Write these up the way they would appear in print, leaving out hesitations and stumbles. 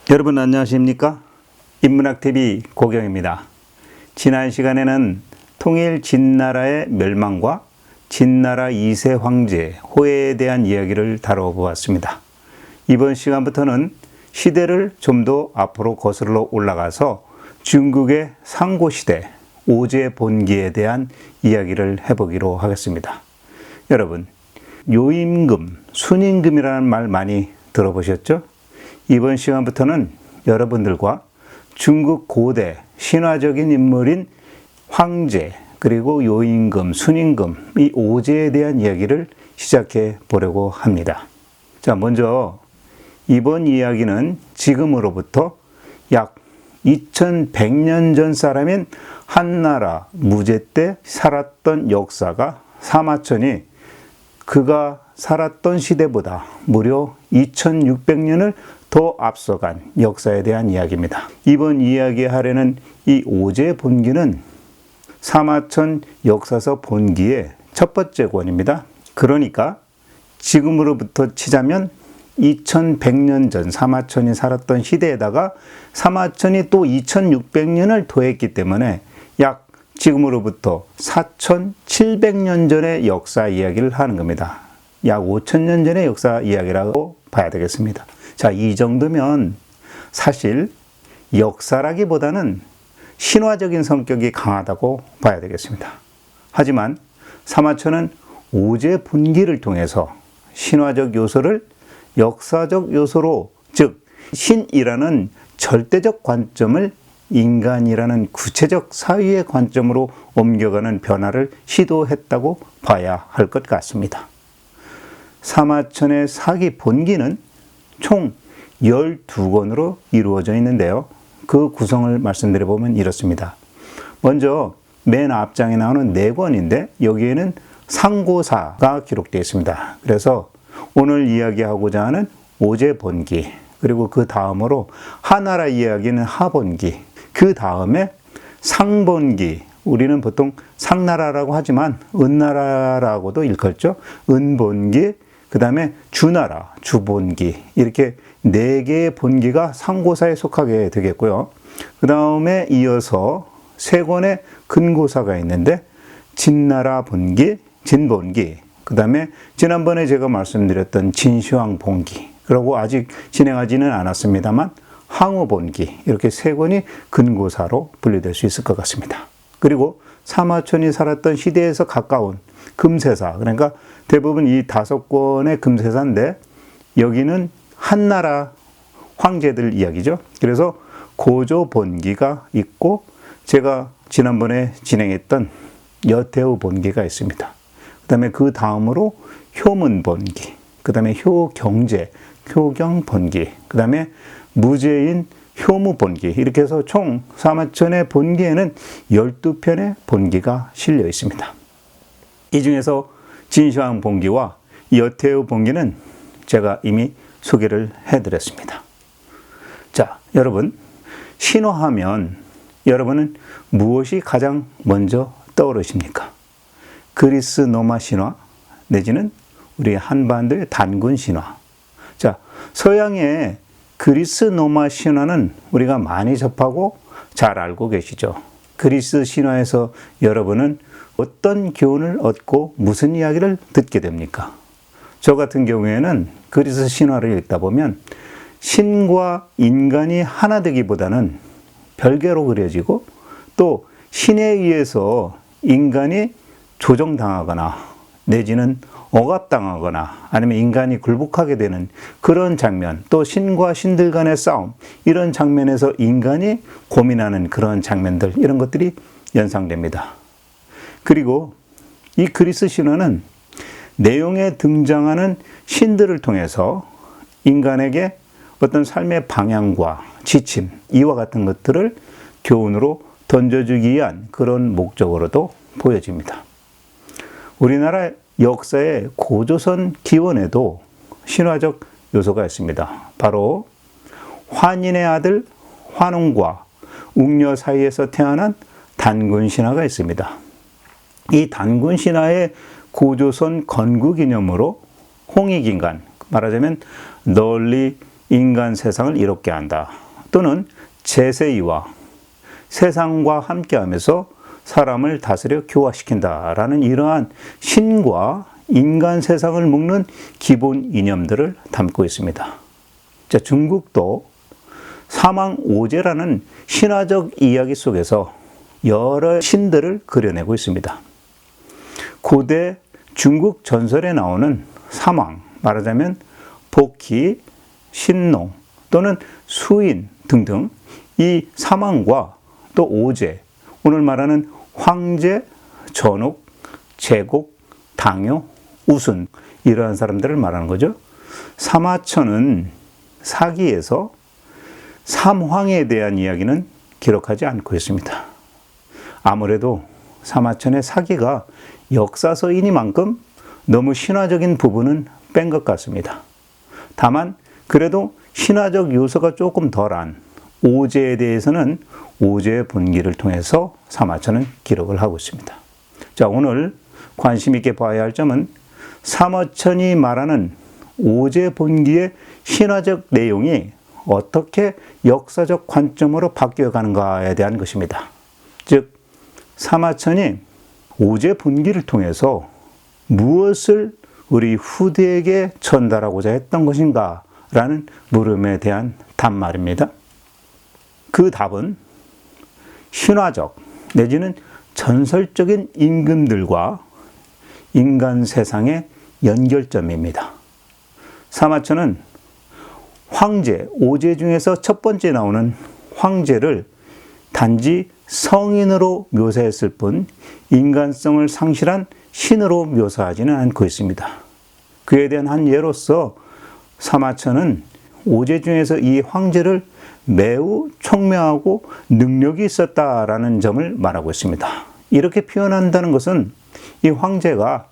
여러분 안녕하십니까? 인문학TV 고경입니다. 지난 시간에는 통일 진나라의 멸망과 진나라 2세 황제 호해에 대한 이야기를 다뤄보았습니다. 이번 시간부터는 시대를 좀 더 앞으로 거슬러 올라가서 중국의 상고시대 오제 본기에 대한 이야기를 해보기로 하겠습니다. 여러분, 요임금, 순임금이라는 말 많이 들어보셨죠? 이번 시간부터는 여러분들과 중국 고대 신화적인 인물인 황제, 그리고 요임금, 순임금, 이 오제에 대한 이야기를 시작해 보려고 합니다. 자, 먼저 이번 이야기는 지금으로부터 약 2100년 전 사람인 한나라 무제 때 살았던 역사가 사마천이 그가 살았던 시대보다 무려 2600년을 더 앞서간 역사에 대한 이야기입니다. 이번 이야기하려는 이 오제 본기는 사마천 역사서 본기의 첫 번째 권입니다. 그러니까 지금으로부터 치자면 2100년 전 사마천이 살았던 시대에다가 사마천이 또 2600년을 더했기 때문에 약 지금으로부터 4700년 전의 역사 이야기를 하는 겁니다. 약 5000년 전의 역사 이야기라고 봐야 되겠습니다. 자, 이 정도면 사실 역사라기보다는 신화적인 성격이 강하다고 봐야 되겠습니다. 하지만 사마천은 오제 본기를 통해서 신화적 요소를 역사적 요소로, 즉 신이라는 절대적 관점을 인간이라는 구체적 사유의 관점으로 옮겨가는 변화를 시도했다고 봐야 할 것 같습니다. 사마천의 사기 본기는 총 12권으로 이루어져 있는데요. 그 구성을 말씀드려보면 이렇습니다. 먼저 맨 앞장에 나오는 4권인데 여기에는 상고사가 기록되어 있습니다. 그래서 오늘 이야기하고자 하는 오제 본기, 그리고 그 다음으로 하나라 이야기는 하본기, 그 다음에 상본기, 우리는 보통 상나라라고 하지만 은나라라고도 일컫죠. 은본기, 그 다음에 주나라, 주본기, 이렇게 4개의 본기가 상고사에 속하게 되겠고요. 그 다음에 이어서 3권의 근고사가 있는데 진나라 본기, 진본기, 그 다음에 지난번에 제가 말씀드렸던 진시황 본기, 그리고 아직 진행하지는 않았습니다만 항우본기, 이렇게 3권이 근고사로 분류될 수 있을 것 같습니다. 그리고 사마천이 살았던 시대에서 가까운 금세사, 그러니까 대부분 이 5권의 금세사인데 여기는 한나라 황제들 이야기죠. 그래서 고조본기가 있고 제가 지난번에 진행했던 여태우 본기가 있습니다. 그 다음에 그 다음으로 효문본기, 그 다음에 효경제, 효경본기, 그 다음에 무제인 효무본기, 이렇게 해서 총 사마천의 본기에는 12편의 본기가 실려 있습니다. 이 중에서 진시황 본기와 여태우 본기는 제가 이미 소개를 해드렸습니다. 자, 여러분, 신화하면 여러분은 무엇이 가장 먼저 떠오르십니까? 그리스 로마 신화 내지는 우리 한반도의 단군 신화. 자, 서양의 그리스 로마 신화는 우리가 많이 접하고 잘 알고 계시죠. 그리스 신화에서 여러분은 어떤 교훈을 얻고 무슨 이야기를 듣게 됩니까? 저 같은 경우에는 그리스 신화를 읽다 보면 신과 인간이 하나 되기보다는 별개로 그려지고 또 신에 의해서 인간이 조종당하거나 내지는 억압당하거나 아니면 인간이 굴복하게 되는 그런 장면, 또 신과 신들 간의 싸움, 이런 장면에서 인간이 고민하는 그런 장면들, 이런 것들이 연상됩니다. 그리고 이 그리스 신화는 내용에 등장하는 신들을 통해서 인간에게 어떤 삶의 방향과 지침, 이와 같은 것들을 교훈으로 던져주기 위한 그런 목적으로도 보여집니다. 우리나라 역사의 고조선 기원에도 신화적 요소가 있습니다. 바로 환인의 아들 환웅과 웅녀 사이에서 태어난 단군 신화가 있습니다. 이 단군 신화의 고조선 건국 기념으로 홍익인간, 말하자면 널리 인간 세상을 이롭게 한다. 또는 제세이와 세상과 함께하면서 사람을 다스려 교화시킨다라는 이러한 신과 인간 세상을 묶는 기본 이념들을 담고 있습니다. 자, 중국도 사망오제라는 신화적 이야기 속에서 여러 신들을 그려내고 있습니다. 고대 중국 전설에 나오는 사망, 말하자면 복희, 신농 또는 수인 등등 이 사망과 또 오제, 오늘 말하는 황제, 전옥, 제곡, 당요, 우순 이러한 사람들을 말하는 거죠. 사마천은 사기에서 삼황에 대한 이야기는 기록하지 않고 있습니다. 아무래도 사마천의 사기가 역사서이니만큼 너무 신화적인 부분은 뺀 것 같습니다. 다만 그래도 신화적 요소가 조금 덜한 오제에 대해서는 오제의 본기를 통해서 사마천은 기록을 하고 있습니다. 자, 오늘 관심 있게 봐야 할 점은 사마천이 말하는 오제 본기의 신화적 내용이 어떻게 역사적 관점으로 바뀌어가는가에 대한 것입니다. 즉, 사마천이 오제 본기를 통해서 무엇을 우리 후대에게 전달하고자 했던 것인가 라는 물음에 대한 답말입니다. 그 답은 신화적 내지는 전설적인 임금들과 인간 세상의 연결점입니다. 사마천은 황제, 오제 중에서 첫 번째 나오는 황제를 단지 성인으로 묘사했을 뿐 인간성을 상실한 신으로 묘사하지는 않고 있습니다. 그에 대한 한 예로서 사마천은 오제 중에서 이 황제를 매우 총명하고 능력이 있었다라는 점을 말하고 있습니다. 이렇게 표현한다는 것은 이 황제가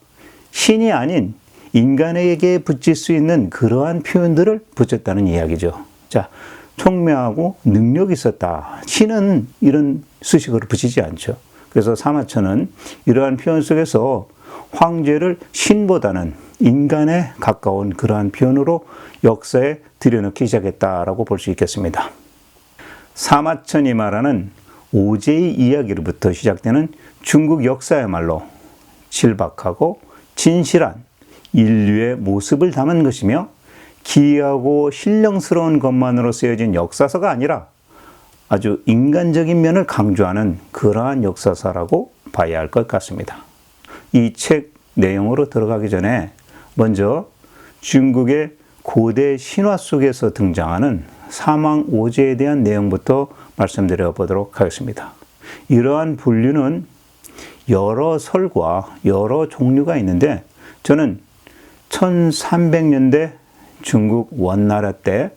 신이 아닌 인간에게 붙일 수 있는 그러한 표현들을 붙였다는 이야기죠. 자, 총명하고 능력이 있었다. 신은 이런 수식어를 붙이지 않죠. 그래서 사마천은 이러한 표현 속에서 황제를 신보다는 인간에 가까운 그러한 표현으로 역사에 들여넣기 시작했다라고 볼 수 있겠습니다. 사마천이 말하는 오제의 이야기로부터 시작되는 중국 역사야말로 질박하고 진실한 인류의 모습을 담은 것이며 기이하고 신령스러운 것만으로 쓰여진 역사서가 아니라 아주 인간적인 면을 강조하는 그러한 역사서라고 봐야 할 것 같습니다. 이 책 내용으로 들어가기 전에 먼저 중국의 고대 신화 속에서 등장하는 사망 오제에 대한 내용부터 말씀드려 보도록 하겠습니다. 이러한 분류는 여러 설과 여러 종류가 있는데 저는 1300년대 중국 원나라 때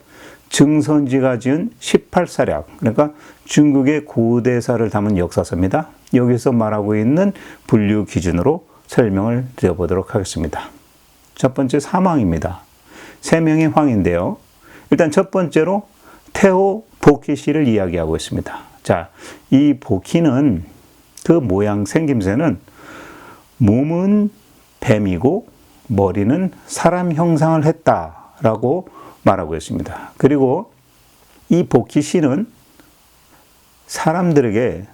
증선지가 지은 18사략, 그러니까 중국의 고대사를 담은 역사서입니다. 여기서 말하고 있는 분류 기준으로 설명을 드려보도록 하겠습니다. 첫 번째 사망입니다. 세 명의 황인데요. 일단 첫 번째로 태호 복희씨를 이야기하고 있습니다. 자, 이 복희는 그 모양 생김새는 몸은 뱀이고 머리는 사람 형상을 했다라고 말하고 있습니다. 그리고 이 복희씨는 사람들에게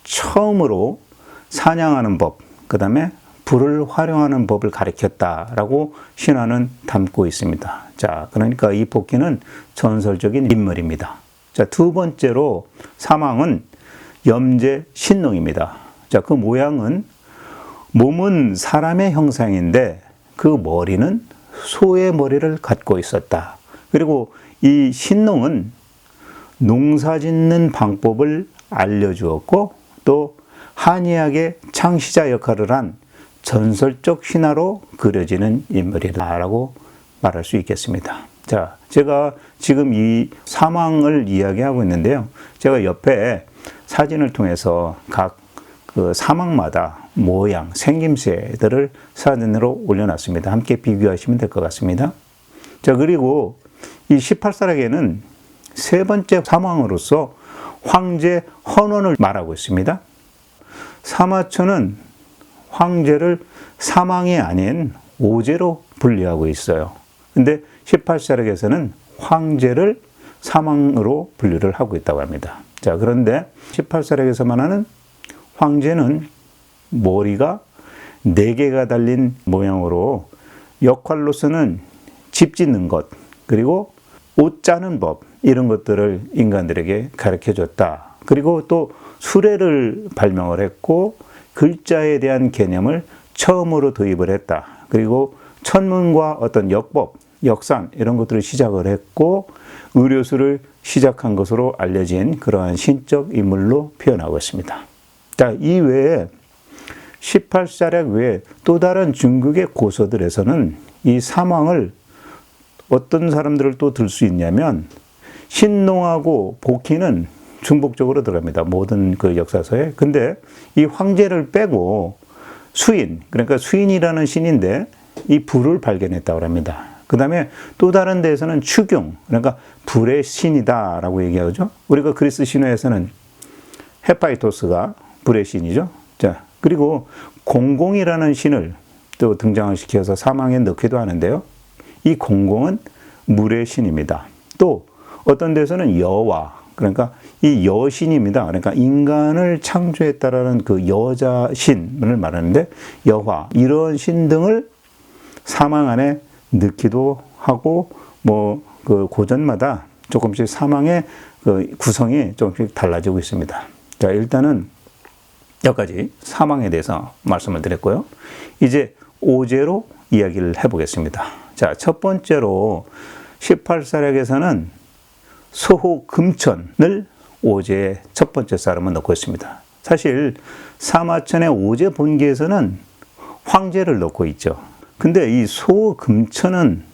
처음으로 사냥하는 법, 그 다음에 불을 활용하는 법을 가르쳤다라고 신화는 담고 있습니다. 자, 그러니까 이 복희는 전설적인 인물입니다. 자, 두 번째로 사망은 염제 신농입니다. 자, 그 모양은 몸은 사람의 형상인데 그 머리는 소의 머리를 갖고 있었다. 그리고 이 신농은 농사 짓는 방법을 알려주었고 또 한의학의 창시자 역할을 한 전설적 신화로 그려지는 인물이다라고 말할 수 있겠습니다. 자, 제가 지금 이 사망을 이야기하고 있는데요. 제가 옆에 사진을 통해서 각 그 사망마다 모양, 생김새들을 사진으로 올려놨습니다. 함께 비교하시면 될 것 같습니다. 자, 그리고 이 18사략에는 세 번째 사망으로서 황제 헌원을 말하고 있습니다. 사마천은 황제를 사망이 아닌 오제로 분류하고 있어요. 근데 18사략에서는 황제를 사망으로 분류를 하고 있다고 합니다. 자, 그런데 18사력에서 말하는 황제는 머리가 4개가 달린 모양으로 역할로서는 집 짓는 것, 그리고 옷 짜는 법, 이런 것들을 인간들에게 가르쳐 줬다. 그리고 또 수레를 발명을 했고 글자에 대한 개념을 처음으로 도입을 했다. 그리고 천문과 어떤 역법, 역산 이런 것들을 시작을 했고 의료술을 시작한 것으로 알려진 그러한 신적 인물로 표현하고 있습니다. 자, 이 외에 18사력 외에 또 다른 중국의 고서들에서는 이 사망을 어떤 사람들을 또 들 수 있냐면 신농하고 복희는 중복적으로 들어갑니다. 모든 그 역사서에. 근데 이 황제를 빼고 수인, 그러니까 수인이라는 신인데 이 불을 발견했다고 합니다. 그 다음에 또 다른 데에서는 추경, 그러니까 불의 신이다라고 얘기하죠. 우리가 그리스 신화에서는 헤파이토스가 불의 신이죠. 자, 그리고 공공이라는 신을 또 등장을 시켜서 사망에 넣기도 하는데요. 이 공공은 물의 신입니다. 또 어떤 데서는 여와, 그러니까 이 여신입니다. 그러니까 인간을 창조했다라는 그 여자 신을 말하는데 여화, 이런 신 등을 사망 안에 넣기도 하고 뭐 그 고전마다 조금씩 사망의 그 구성이 조금씩 달라지고 있습니다. 자, 일단은 여기까지 사망에 대해서 말씀을 드렸고요. 이제 오제로 이야기를 해보겠습니다. 자, 첫 번째로 18사력에서는 소호금천을 오제의 첫 번째 사람을 넣고 있습니다. 사실 사마천의 오제 본기에서는 황제를 넣고 있죠. 근데 이 소금천은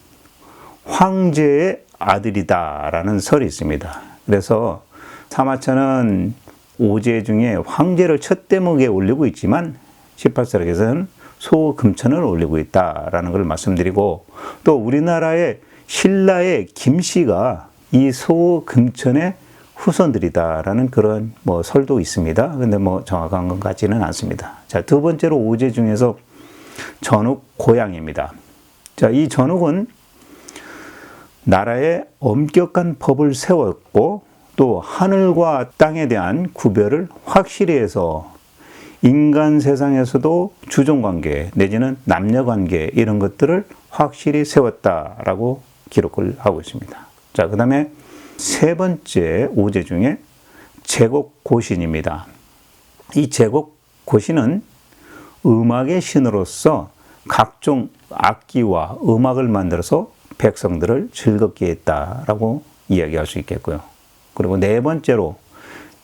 황제의 아들이다라는 설이 있습니다. 그래서 사마천은 오제 중에 황제를 첫 대목에 올리고 있지만 18사력에서는 소금천을 올리고 있다라는 걸 말씀드리고, 또 우리나라의 신라의 김씨가 이 소금천의 후손들이다라는 그런 뭐 설도 있습니다. 근데 뭐 정확한 것 같지는 않습니다. 자, 두 번째로 오제 중에서 전욱 고양입니다. 자, 이 전욱은 나라에 엄격한 법을 세웠고 또 하늘과 땅에 대한 구별을 확실히 해서 인간 세상에서도 주종관계 내지는 남녀관계 이런 것들을 확실히 세웠다라고 기록을 하고 있습니다. 자, 그 다음에 세 번째 오제 중에 제곡고신입니다. 이 제곡고신은 음악의 신으로서 각종 악기와 음악을 만들어서 백성들을 즐겁게 했다라고 이야기할 수 있겠고요. 그리고 네 번째로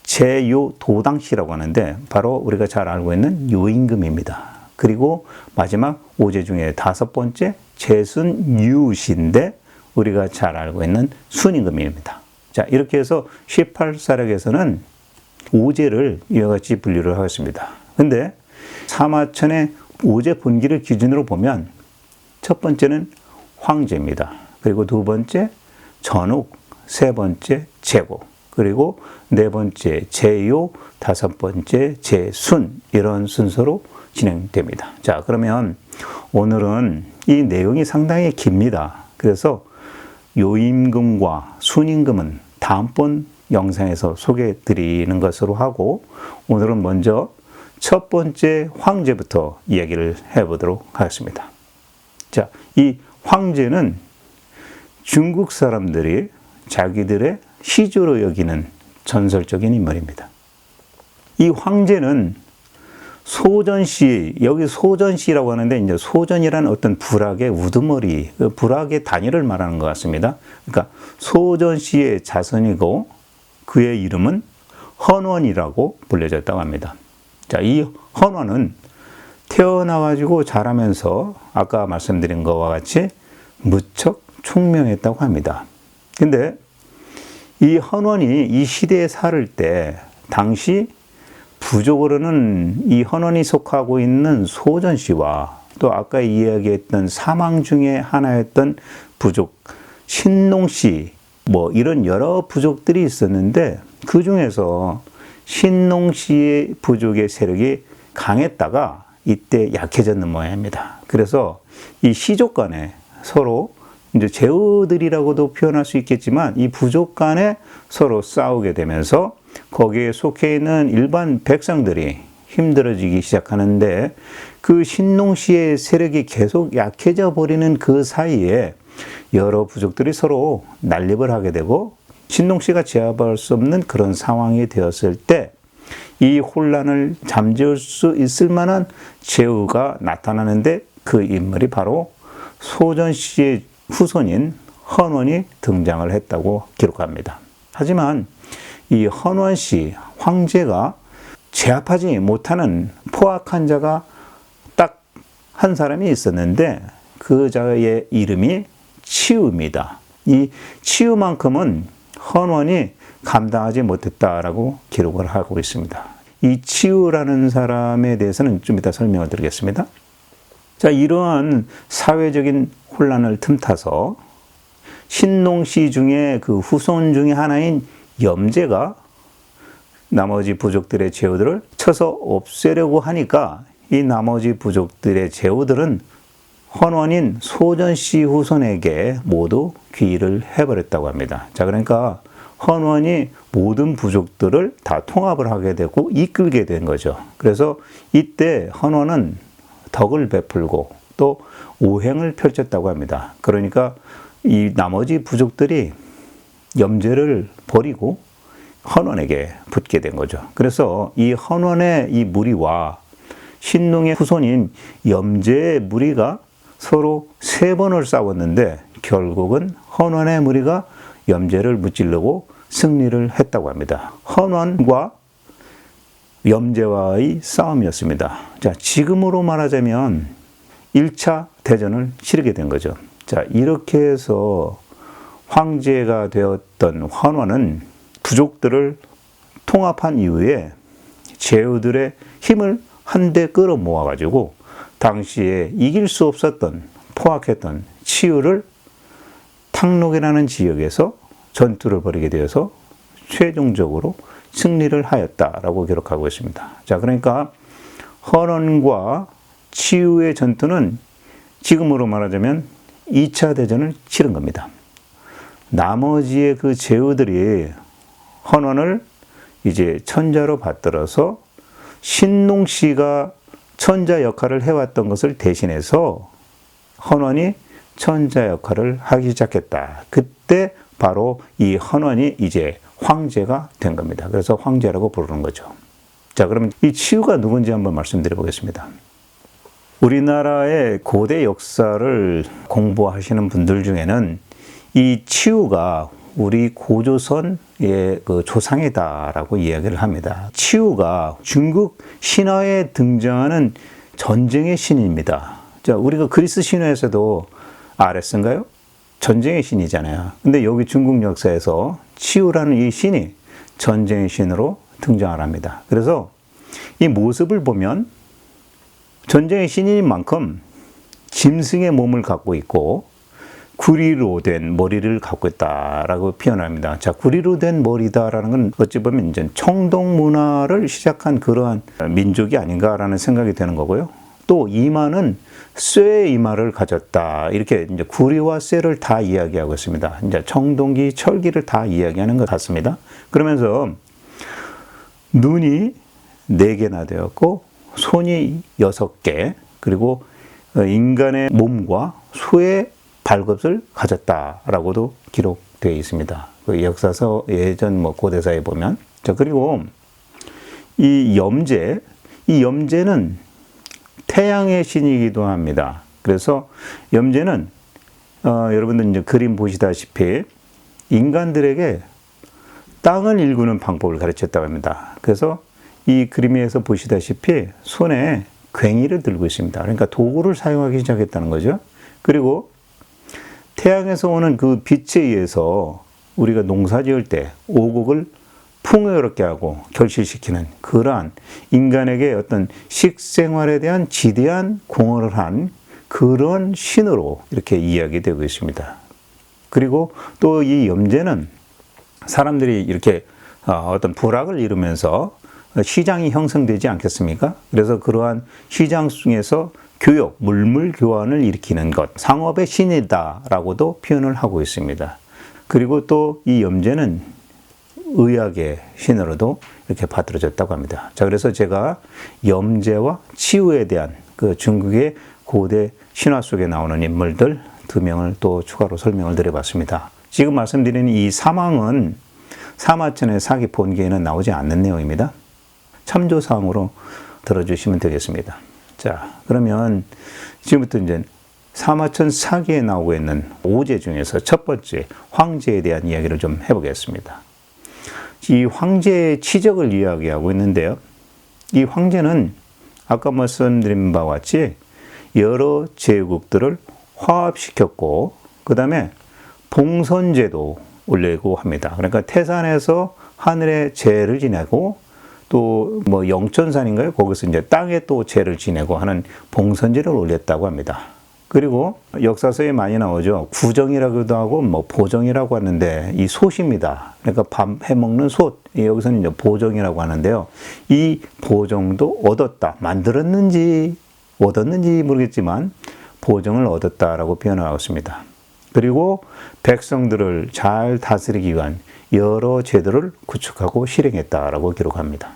제요도당씨라고 하는데 바로 우리가 잘 알고 있는 요임금입니다. 그리고 마지막 오제 중에 다섯 번째 제순유씨인데 우리가 잘 알고 있는 순임금입니다. 자, 이렇게 해서 18사력에서는 오제를 이와 같이 분류를 하겠습니다. 근데 사마천의 오제 본기를 기준으로 보면 첫 번째는 황제입니다. 그리고 두 번째 전욱, 세 번째 제곡, 그리고 네 번째 제요, 다섯 번째 제순, 이런 순서로 진행됩니다. 자, 그러면 오늘은 이 내용이 상당히 깁니다. 그래서 요임금과 순임금은 다음번 영상에서 소개해 드리는 것으로 하고, 오늘은 먼저 첫 번째 황제부터 이야기를 해보도록 하겠습니다. 자, 이 황제는 중국 사람들이 자기들의 시조로 여기는 전설적인 인물입니다. 이 황제는 소전시, 여기 소전시라고 하는데 이제 소전이라는 어떤 불악의 우두머리, 불악의 단위를 말하는 것 같습니다. 그러니까 소전시의 자손이고 그의 이름은 헌원이라고 불려졌다고 합니다. 자, 이 헌원은 태어나가지고 자라면서 아까 말씀드린 것과 같이 무척 총명했다고 합니다. 근데 이 헌원이 이 시대에 살을 때 당시 부족으로는 이 헌원이 속하고 있는 소전씨와 또 아까 이야기했던 사망 중에 하나였던 부족 신농씨, 뭐 이런 여러 부족들이 있었는데 그 중에서 신농씨의 부족의 세력이 강했다가 이때 약해졌는 모양입니다. 그래서 이 시족 간에 서로 이제 제후들이라고도 표현할 수 있겠지만 이 부족 간에 서로 싸우게 되면서 거기에 속해 있는 일반 백성들이 힘들어지기 시작하는데 그 신농시의 세력이 계속 약해져 버리는 그 사이에 여러 부족들이 서로 난립을 하게 되고 신농시가 제압할 수 없는 그런 상황이 되었을 때 이 혼란을 잠재울 수 있을 만한 제후가 나타나는데 그 인물이 바로 소전씨의 후손인 헌원이 등장을 했다고 기록합니다. 하지만 이 헌원씨 황제가 제압하지 못하는 포악한 자가 딱 한 사람이 있었는데 그 자의 이름이 치우입니다. 이 치우만큼은 헌원이 감당하지 못했다라고 기록을 하고 있습니다. 이 치우라는 사람에 대해서는 좀 이따 설명을 드리겠습니다. 자, 이러한 사회적인 혼란을 틈타서 신농시 중에 그 후손 중에 하나인 염제가 나머지 부족들의 제후들을 쳐서 없애려고 하니까 이 나머지 부족들의 제후들은 헌원인 소전씨 후손에게 모두 귀의를 해버렸다고 합니다. 자, 그러니까 헌원이 모든 부족들을 다 통합을 하게 되고 이끌게 된 거죠. 그래서 이때 헌원은 덕을 베풀고 또 오행을 펼쳤다고 합니다. 그러니까 이 나머지 부족들이 염제를 버리고 헌원에게 붙게 된 거죠. 그래서 이 헌원의 이 무리와 신농의 후손인 염제의 무리가 서로 3번을 싸웠는데 결국은 헌원의 무리가 염제를 무찌르고 승리를 했다고 합니다. 헌원과 염제와의 싸움이었습니다. 자, 지금으로 말하자면 1차 대전을 치르게 된 거죠. 자, 이렇게 해서 황제가 되었던 헌원은 부족들을 통합한 이후에 제후들의 힘을 한데 끌어모아 가지고 당시에 이길 수 없었던 포악했던 치유를 탕록이라는 지역에서 전투를 벌이게 되어서 최종적으로 승리를 하였다라고 기록하고 있습니다. 자, 그러니까 헌원과 치유의 전투는 지금으로 말하자면 2차 대전을 치른 겁니다. 나머지의 그 제후들이 헌원을 이제 천자로 받들어서 신농씨가 천자 역할을 해왔던 것을 대신해서 헌원이 천자 역할을 하기 시작했다. 그때 바로 이 헌원이 이제 황제가 된 겁니다. 그래서 황제라고 부르는 거죠. 자, 그러면 이 치유가 누군지 한번 말씀드려 보겠습니다. 우리나라의 고대 역사를 공부하시는 분들 중에는 이 치유가 우리 고조선의 그 조상이다라고 이야기를 합니다. 치유가 중국 신화에 등장하는 전쟁의 신입니다. 자, 우리가 그리스 신화에서도 아레스인가요? 전쟁의 신이잖아요. 근데 여기 중국 역사에서 치유라는 이 신이 전쟁의 신으로 등장을 합니다. 그래서 이 모습을 보면 전쟁의 신인 만큼 짐승의 몸을 갖고 있고 구리로 된 머리를 갖고 있다라고 표현합니다. 자, 구리로 된 머리다라는 건 어찌 보면 이제 청동 문화를 시작한 그러한 민족이 아닌가라는 생각이 되는 거고요. 또 이마는 쇠의 이마를 가졌다. 이렇게 이제 구리와 쇠를 다 이야기하고 있습니다. 이제 청동기, 철기를 다 이야기하는 것 같습니다. 그러면서 눈이 4개나 되었고 손이 6개, 그리고 인간의 몸과 소의 발급을 가졌다라고도 기록되어 있습니다. 그 역사서 예전 고대사에 보면. 자, 그리고 이 염제는 태양의 신이기도 합니다. 그래서 염제는 여러분들 이제 그림 보시다시피 인간들에게 땅을 일구는 방법을 가르쳤다고 합니다. 그래서 이 그림에서 보시다시피 손에 괭이를 들고 있습니다. 그러니까 도구를 사용하기 시작했다는 거죠. 그리고 태양에서 오는 그 빛에 의해서 우리가 농사 지을 때 오곡을 풍요롭게 하고 결실시키는 그러한 인간에게 어떤 식생활에 대한 지대한 공헌을 한 그런 신으로 이렇게 이야기되고 있습니다. 그리고 또 이 염제는 사람들이 이렇게 어떤 부락을 이루면서 시장이 형성되지 않겠습니까? 그래서 그러한 시장 중에서 교역, 물물 교환을 일으키는 것, 상업의 신이다라고도 표현을 하고 있습니다. 그리고 또 이 염제는 의학의 신으로도 이렇게 받들어졌다고 합니다. 자, 그래서 제가 염제와 치유에 대한 그 중국의 고대 신화 속에 나오는 인물들 2명을 또 추가로 설명을 드려봤습니다. 지금 말씀드리는 이 사망은 사마천의 사기 본계에는 나오지 않는 내용입니다. 참조사항으로 들어주시면 되겠습니다. 자, 그러면 지금부터 이제 사마천 사기에 나오고 있는 5제 중에서 첫 번째 황제에 대한 이야기를 좀 해보겠습니다. 이 황제의 치적을 이야기하고 있는데요. 이 황제는 아까 말씀드린 바와 같이 여러 제국들을 화합시켰고 그 다음에 봉선제도 올리고 합니다. 그러니까 태산에서 하늘에 제를 지내고 또 뭐 영천산인가요? 거기서 이제 땅에 또 제를 지내고 하는 봉선제를 올렸다고 합니다. 그리고 역사서에 많이 나오죠. 구정이라고도 하고 뭐 보정이라고 하는데 이 솥입니다. 그러니까 밥 해먹는 솥. 여기서는 이제 보정이라고 하는데요. 이 보정도 얻었다. 만들었는지 얻었는지 모르겠지만 보정을 얻었다라고 표현하고 있습니다. 그리고 백성들을 잘 다스리기 위한 여러 제도를 구축하고 실행했다라고 기록합니다.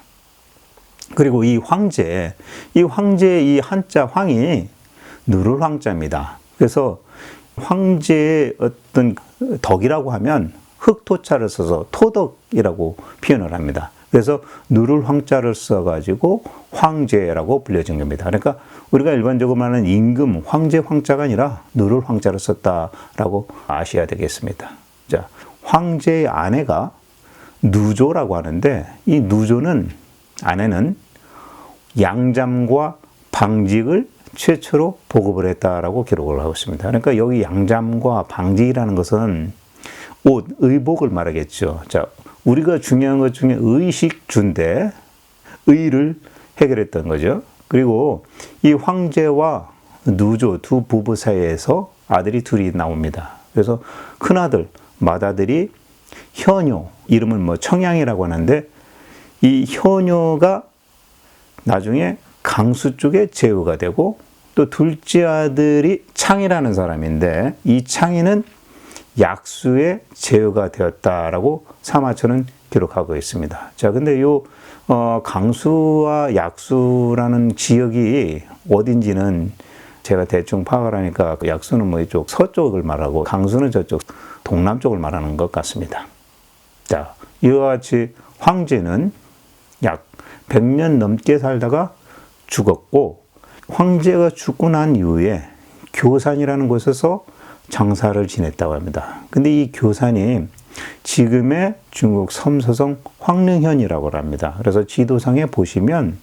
그리고 이 황제의 이 한자 황이 누를 황자입니다. 그래서 황제의 어떤 덕이라고 하면 흑토자를 써서 토덕이라고 표현을 합니다. 그래서 누를 황자를 써가지고 황제라고 불려진 겁니다. 그러니까 우리가 일반적으로 말하는 임금, 황제 황자가 아니라 누를 황자를 썼다라고 아셔야 되겠습니다. 자, 황제의 아내가 누조라고 하는데 이 누조는 아내는 양잠과 방직을 최초로 보급을 했다라고 기록을 하고 있습니다. 그러니까 여기 양잠과 방직이라는 것은 옷, 의복을 말하겠죠. 자, 우리가 중요한 것 중에 의식주인데 의를 해결했던 거죠. 그리고 이 황제와 누조 두 부부 사이에서 아들이 둘이 나옵니다. 그래서 큰아들, 맏아들이 현효, 이름은 뭐 청양이라고 하는데 이 현효가 나중에 강수 쪽에 제후가 되고 또 둘째 아들이 창이라는 사람인데 이 창이는 약수의 제후가 되었다라고 사마천은 기록하고 있습니다. 자, 근데 요 강수와 약수라는 지역이 어딘지는 제가 대충 파악을 하니까 약수는 뭐 이쪽 서쪽을 말하고 강수는 저쪽 동남쪽을 말하는 것 같습니다. 자, 이와 같이 황제는 약 100년 넘게 살다가 죽었고 황제가 죽고 난 이후에 교산이라는 곳에서 장사를 지냈다고 합니다. 근데 이 교산이 지금의 중국 섬서성 황릉현이라고 합니다. 그래서 지도상에 보시면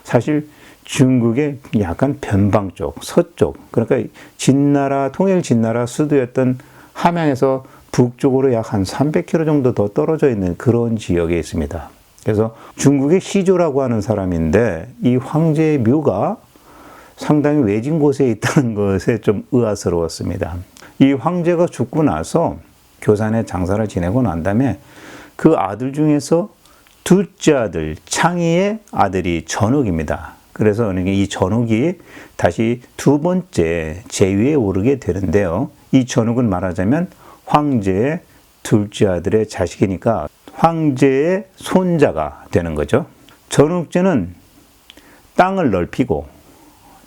사실 중국의 약간 변방 쪽, 서쪽, 그러니까 진나라, 통일 진나라 수도였던 함양에서 북쪽으로 약 한 300km 정도 더 떨어져 있는 그런 지역에 있습니다. 그래서 중국의 시조라고 하는 사람인데 이 황제의 묘가 상당히 외진 곳에 있다는 것에 좀 의아스러웠습니다. 이 황제가 죽고 나서 교산에 장사를 지내고 난 다음에 그 아들 중에서 둘째 아들 창의의 아들이 전욱입니다. 그래서 이 전욱이 다시 두 번째 제위에 오르게 되는데요. 이 전욱은 말하자면 황제의 둘째 아들의 자식이니까 황제의 손자가 되는 거죠. 전욱제는 땅을 넓히고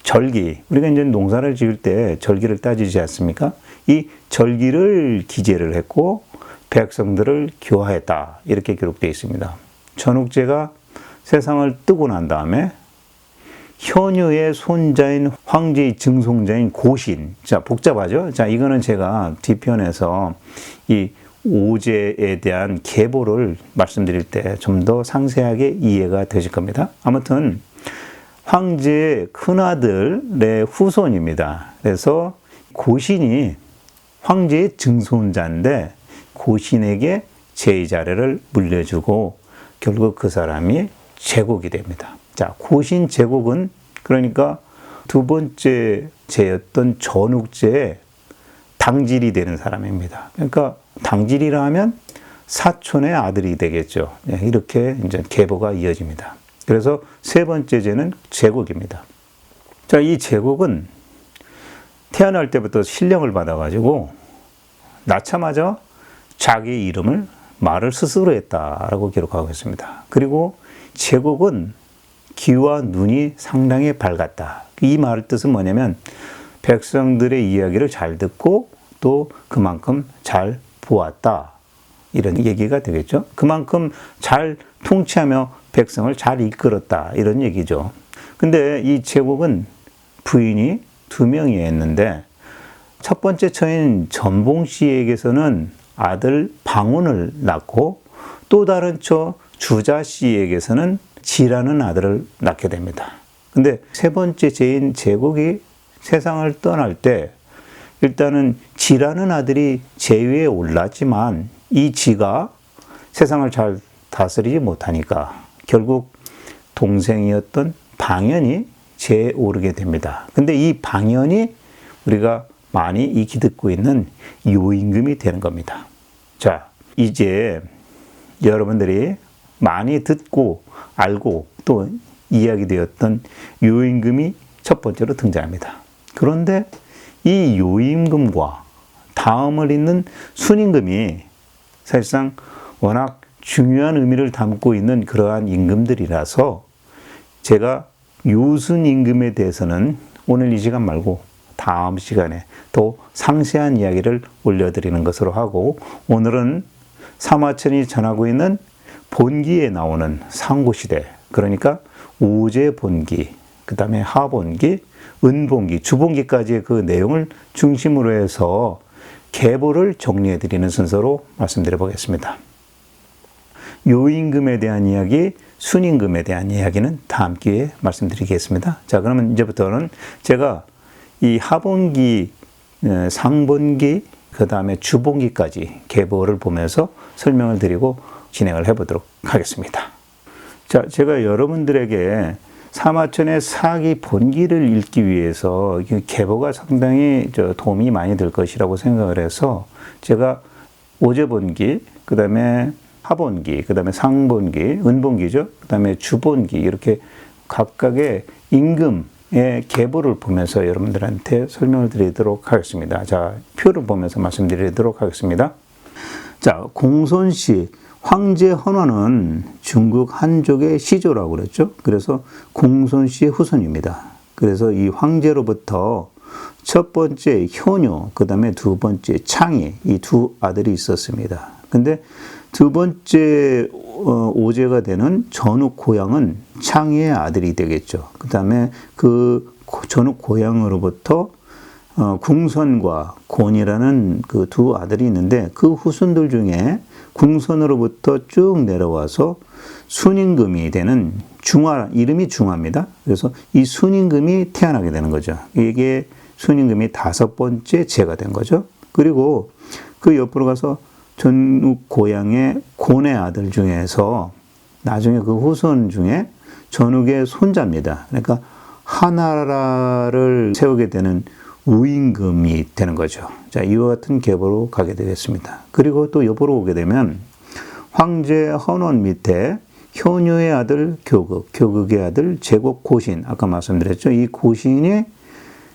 절기, 우리가 이제 농사를 지을 때 절기를 따지지 않습니까? 이 절기를 기재를 했고 백성들을 교화했다 이렇게 기록되어 있습니다. 전욱제가 세상을 뜨고 난 다음에 현유의 손자인 황제의 증손자인 고신, 자 복잡하죠? 자 이거는 제가 뒤편에서 이 오제에 대한 계보를 말씀드릴 때 좀 더 상세하게 이해가 되실 겁니다. 아무튼 황제의 큰아들의 후손입니다. 그래서 고신이 황제의 증손자인데 고신에게 제위자례를 물려주고 결국 그 사람이 제국이 됩니다. 자, 고신 제국은 그러니까 두 번째 제였던 전욱제의 당질이 되는 사람입니다. 그러니까 당질이라 하면 사촌의 아들이 되겠죠. 이렇게 이제 계보가 이어집니다. 그래서 세 번째 제는 제국입니다. 자, 이 제국은 태어날 때부터 신령을 받아가지고 낳자마자 자기 이름을 말을 스스로 했다라고 기록하고 있습니다. 그리고 제국은 귀와 눈이 상당히 밝았다. 이 말 뜻은 뭐냐면 백성들의 이야기를 잘 듣고 또 그만큼 잘 보았다. 이런 얘기가 되겠죠. 그만큼 잘 통치하며 백성을 잘 이끌었다. 이런 얘기죠. 근데 이 제국은 부인이 2명이었는데 첫 번째 처인 전봉 씨에게서는 아들 방운을 낳고 또 다른 처 주자 씨에게서는 지라는 아들을 낳게 됩니다. 근데 세 번째 제인 제국이 세상을 떠날 때 일단은 지라는 아들이 제위에 올랐지만 이 지가 세상을 잘 다스리지 못하니까 결국 동생이었던 방연이 제에 오르게 됩니다. 근데 이 방연이 우리가 많이 익히 듣고 있는 요임금이 되는 겁니다. 자, 이제 여러분들이 많이 듣고 알고 또 이야기되었던 요임금이 첫 번째로 등장합니다. 그런데 이 요임금과 다음을 잇는 순임금이 사실상 워낙 중요한 의미를 담고 있는 그러한 임금들이라서 제가 요순임금에 대해서는 오늘 이 시간 말고 다음 시간에 더 상세한 이야기를 올려드리는 것으로 하고, 오늘은 사마천이 전하고 있는 본기에 나오는 상고시대, 그러니까 오제본기, 그 다음에 하본기, 은본기, 주본기까지의 그 내용을 중심으로 해서 계보를 정리해드리는 순서로 말씀드려 보겠습니다. 요임금에 대한 이야기, 순임금에 대한 이야기는 다음 기회에 말씀드리겠습니다. 자, 그러면 이제부터는 제가 이 하본기, 상본기, 그 다음에 주본기까지 계보를 보면서 설명을 드리고 진행을 해보도록 하겠습니다. 자, 제가 여러분들에게 사마천의 사기 본기를 읽기 위해서 계보가 상당히 도움이 많이 될 것이라고 생각을 해서 제가 오제본기, 그 다음에 하본기, 그 다음에 상본기, 은본기죠. 그 다음에 주본기, 이렇게 각각의 임금의 계보를 보면서 여러분들한테 설명을 드리도록 하겠습니다. 자, 표를 보면서 말씀드리도록 하겠습니다. 자, 공손시, 황제 헌원은 중국 한족의 시조라고 그랬죠. 그래서 공손씨의 후손입니다. 그래서 이 황제로부터 첫 번째 효뇨, 그 다음에 두 번째 창이, 이 두 아들이 있었습니다. 근데 두 번째 오제가 되는 전욱 고양은 창의의 아들이 되겠죠. 그 다음에 그 전욱 고양으로부터 궁선과 곤이라는 그 두 아들이 있는데 그 후손들 중에 궁선으로부터 쭉 내려와서 순임금이 되는 중화, 이름이 중화입니다. 그래서 이 순임금이 태어나게 되는 거죠. 이게 순임금이 5번째 제가 된 거죠. 그리고 그 옆으로 가서 전욱 고양의 곤의 아들 중에서 나중에 그 후손 중에 전욱의 손자입니다. 그러니까 하나라를 세우게 되는 우임금이 되는 거죠. 자, 이와 같은 계보로 가게 되겠습니다. 그리고 또 옆으로 오게 되면 황제 헌원 밑에 효녀의 아들 교극, 교극의 아들 제국 고신, 아까 말씀드렸죠. 이 고신이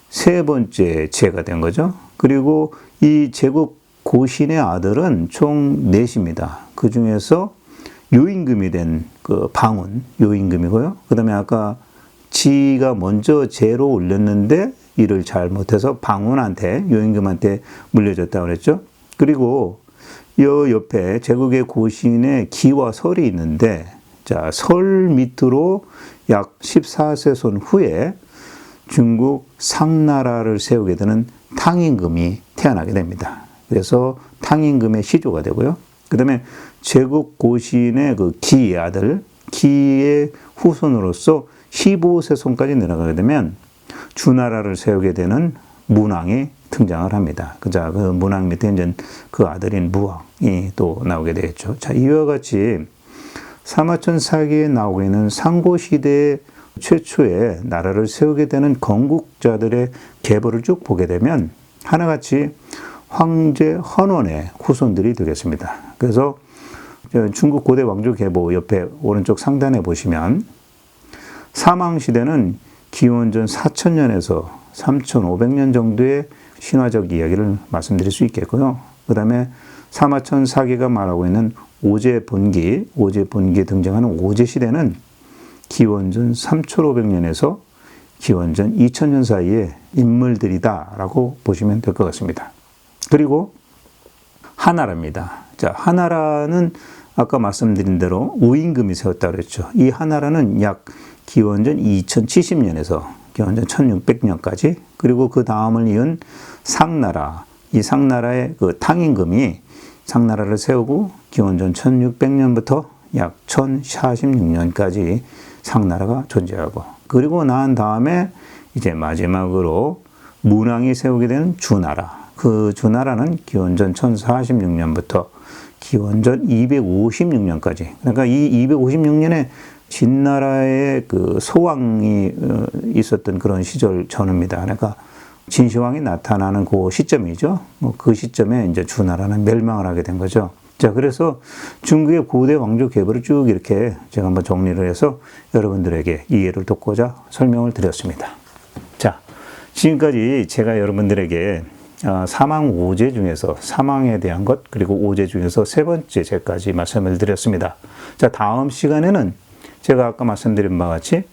세 번째 제가 된 거죠. 그리고 이 제국 고신의 아들은 총 4입니다. 그 중에서 요임금이 된 그 방운, 요임금이고요. 그 다음에 아까 지가 먼저 제로 올렸는데 일을 잘못해서 방운한테, 요임금한테 물려줬다고 그랬죠. 그리고 이 옆에 제국의 고신의 기와 설이 있는데, 자, 설 밑으로 약 14세손 후에 중국 상나라를 세우게 되는 탕임금이 태어나게 됩니다. 그래서 탕임금의 시조가 되고요. 그 다음에 제국 고신의 그 기의 아들, 기의 후손으로서 15세손까지 내려가게 되면 주나라를 세우게 되는 문왕이 등장을 합니다. 그 문왕 밑에 이제 그 아들인 무왕이 또 나오게 되겠죠. 자, 이와 같이 사마천 사기에 나오고 있는 상고시대 최초의 나라를 세우게 되는 건국자들의 계보를 쭉 보게 되면 하나같이 황제 헌원의 후손들이 되겠습니다. 그래서 중국 고대 왕조 계보 옆에 오른쪽 상단에 보시면 사망시대는 기원전 4000년에서 3500년 정도의 신화적 이야기를 말씀드릴 수 있겠고요. 그 다음에 사마천 사기가 말하고 있는 오제본기에 등장하는 오제시대는 기원전 3500년에서 기원전 2000년 사이의 인물들이다라고 보시면 될 것 같습니다. 그리고 하나라입니다. 자, 하나라는 아까 말씀드린 대로 우임금이 세웠다고 그랬죠. 이 하나라는 약 기원전 2070년에서 기원전 1600년까지, 그리고 그 다음을 이은 상나라, 이 상나라의 그 탕임금이 상나라를 세우고 기원전 1600년부터 약 1046년까지 상나라가 존재하고, 그리고 난 다음에 이제 마지막으로 문왕이 세우게 되는 주나라. 그 주나라는 기원전 1046년부터 기원전 256년까지. 그러니까 이 256년에 진나라의 그 소왕이 있었던 그런 시절 전후입니다. 그러니까 진시황이 나타나는 그 시점이죠. 그 시점에 이제 주나라는 멸망을 하게 된 거죠. 자, 그래서 중국의 고대 왕조 계보를 쭉 이렇게 제가 한번 정리를 해서 여러분들에게 이해를 돕고자 설명을 드렸습니다. 자, 지금까지 제가 여러분들에게 사망 5제 중에서 사망에 대한 것, 그리고 5제 중에서 세 번째 제까지 말씀을 드렸습니다. 자, 다음 시간에는 제가 아까 말씀드린 바와 같이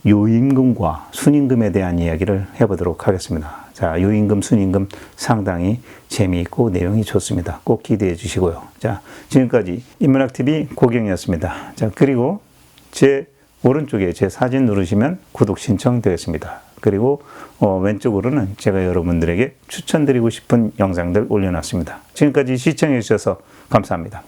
요임금과 순임금에 대한 이야기를 해보도록 하겠습니다. 자, 요임금, 순임금 상당히 재미있고 내용이 좋습니다. 꼭 기대해 주시고요. 자, 지금까지 인문학TV 고경이었습니다. 자, 그리고 제 오른쪽에 제 사진 누르시면 구독 신청 되겠습니다. 그리고 왼쪽으로는 제가 여러분들에게 추천드리고 싶은 영상들 올려놨습니다. 지금까지 시청해 주셔서 감사합니다.